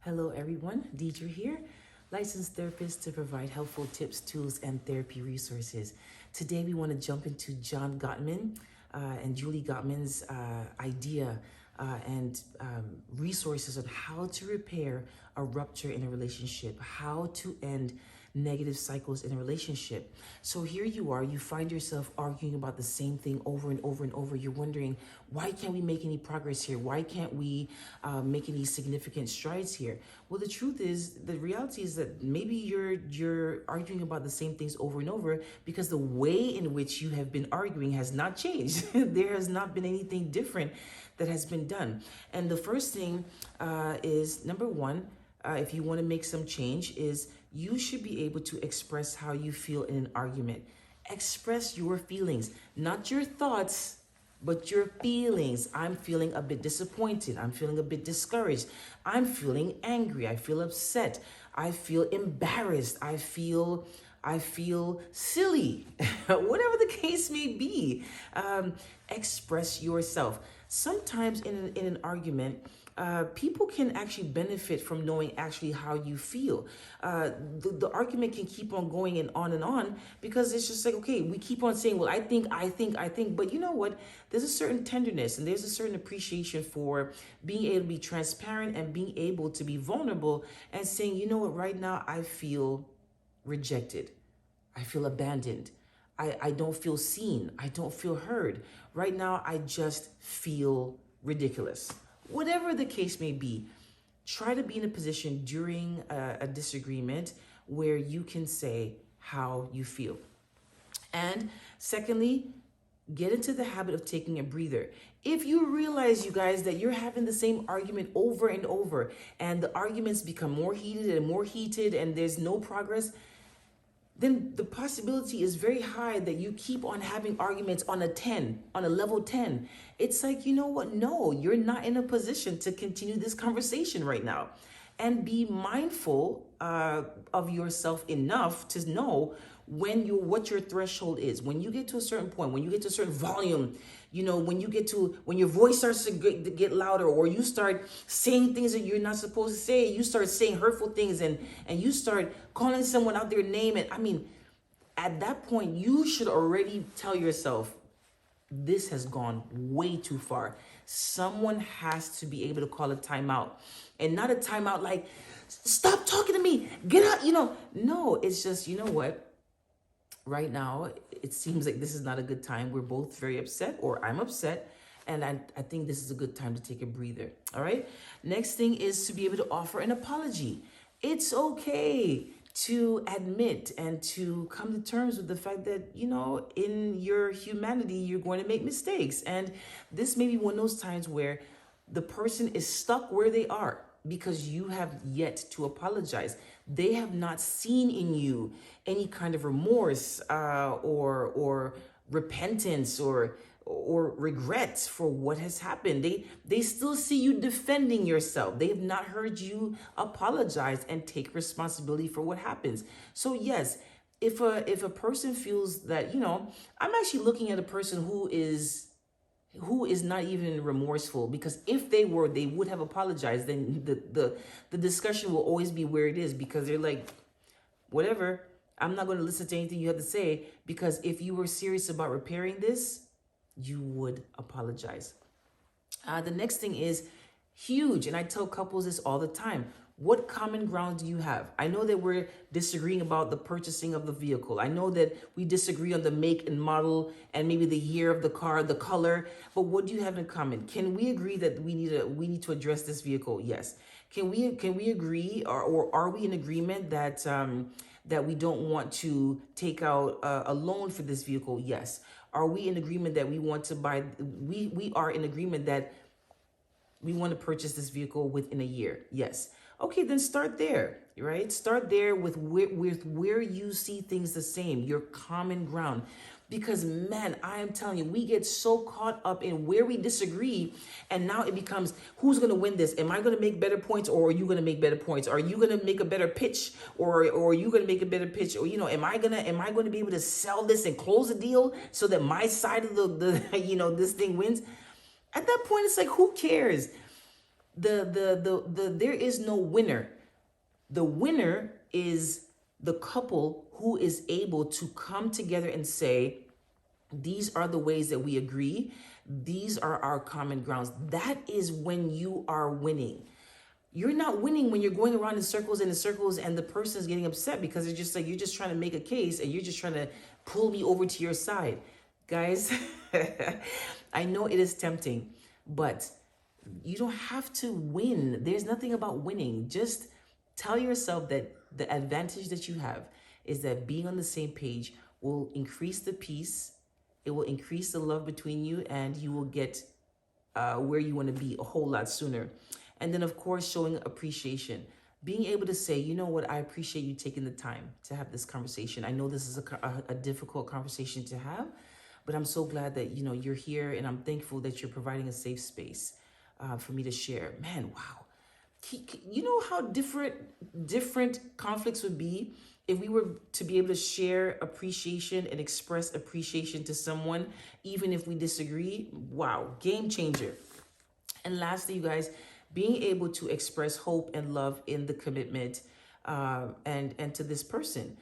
Hello everyone, Deidre here, licensed therapist to provide helpful tips, tools, and therapy resources. Today we want to jump into John Gottman and Julie Gottman's idea and resources on how to repair a rupture in a relationship, how to end negative cycles in a relationship. So here you are, you find yourself arguing about the same thing over and over and over. You're wondering, why can't we make any progress here? Why can't we make any significant strides here? Well, the truth is, the reality is that maybe you're arguing about the same things over and over because the way in which you have been arguing has not changed. There has not been anything different that has been done. And the first thing is, number one, if you want to make some change, is you should be able to express how you feel in an argument. Express your feelings, not your thoughts, but your feelings. I'm feeling a bit disappointed. I'm feeling a bit discouraged. I'm feeling angry. I feel upset. I feel embarrassed. I feel silly. Whatever the case may be, express yourself. Sometimes in an argument, people can actually benefit from knowing actually how you feel. The argument can keep on going and on because it's just like, okay, we keep on saying, well, I think, but you know what? There's a certain tenderness and there's a certain appreciation for being able to be transparent and being able to be vulnerable and saying, you know what, right now I feel rejected. I feel abandoned. I don't feel seen. I don't feel heard. Right now, I just feel ridiculous. Whatever the case may be, try to be in a position during a disagreement where you can say how you feel. And secondly, get into the habit of taking a breather. If you realize, you guys, that you're having the same argument over and over and the arguments become more heated and there's no progress, then the possibility is very high that you keep on having arguments on a level 10. It's like, you know what? No, you're not in a position to continue this conversation right now. And be mindful of yourself enough to know what your threshold is. When you get to a certain point, when you get to a certain volume, when your voice starts to get louder, or you start saying things that you're not supposed to say, you start saying hurtful things and you start calling someone out their name. And I mean, at that point, you should already tell yourself, this has gone way too far. Someone has to be able to call a timeout, and not a timeout like, stop talking to me, get out, No, it's just, you know what? Right now, it seems like this is not a good time. We're both very upset, or I'm upset, and I think this is a good time to take a breather, all right? Next thing is to be able to offer an apology. It's okay to admit and to come to terms with the fact that, in your humanity, you're going to make mistakes. And this may be one of those times where the person is stuck where they are because you have yet to apologize. They have not seen in you any kind of remorse or repentance or regret for what has happened. They still see you defending yourself. They have not heard you apologize and take responsibility for what happens. So yes, if a person feels that, I'm actually looking at a person who is not even remorseful, because if they were, they would have apologized. Then the discussion will always be where it is, because they're like, whatever, I'm not going to listen to anything you have to say, because if you were serious about repairing this, you would apologize. The next thing is huge, and I tell couples this all the time. What common ground do you have? I know that we're disagreeing about the purchasing of the vehicle. I know that we disagree on the make and model and maybe the year of the car, the color, but what do you have in common? Can we agree that we need to address this vehicle? Yes. Can we agree, or are we in agreement that we don't want to take out a loan for this vehicle? Yes. Are we in agreement that we want to buy? We are in agreement that we want to purchase this vehicle within a year. Yes. Okay, then start there, right? Start there with where you see things the same, your common ground. Because man, I am telling you, we get so caught up in where we disagree, and now it becomes, who's going to win this? Am I going to make better points, or are you going to make better points? Are you going to make a better pitch, or are you going to make a better pitch? Or am I going to be able to sell this and close the deal so that my side of the this thing wins? At that point, it's like, who cares? There is no winner. The winner is the couple who is able to come together and say, these are the ways that we agree. These are our common grounds. That is when you are winning. You're not winning when you're going around in circles and in circles and the person's getting upset because it's just like you're just trying to make a case and you're just trying to pull me over to your side. Guys, I know it is tempting, but you don't have to win. There's nothing about winning. Just tell yourself that the advantage that you have is that being on the same page will increase the peace. It will increase the love between you, and you will get where you want to be a whole lot sooner. And then, of course, showing appreciation. Being able to say, you know what, I appreciate you taking the time to have this conversation. I know this is a difficult conversation to have, but I'm so glad that, you know, you're here, and I'm thankful that you're providing a safe space for me to share. Man, wow. You know how different conflicts would be if we were to be able to share appreciation and express appreciation to someone, even if we disagree. Wow, game changer. And lastly, you guys, being able to express hope and love in the commitment and to this person.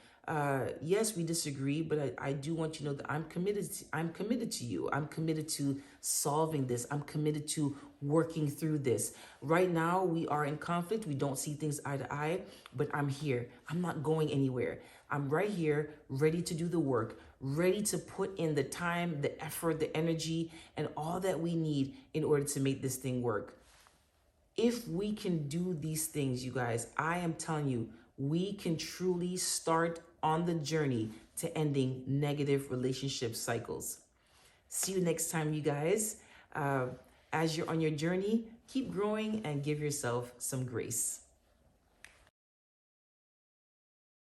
Yes, we disagree, but I do want you to know that I'm committed to you. I'm committed to solving this. I'm committed to working through this. Right now, we are in conflict. We don't see things eye to eye, but I'm here. I'm not going anywhere. I'm right here, ready to do the work, ready to put in the time, the effort, the energy, and all that we need in order to make this thing work. If we can do these things, you guys, I am telling you, we can truly start on the journey to ending negative relationship cycles. See you next time, you guys. As you're on your journey, keep growing and give yourself some grace.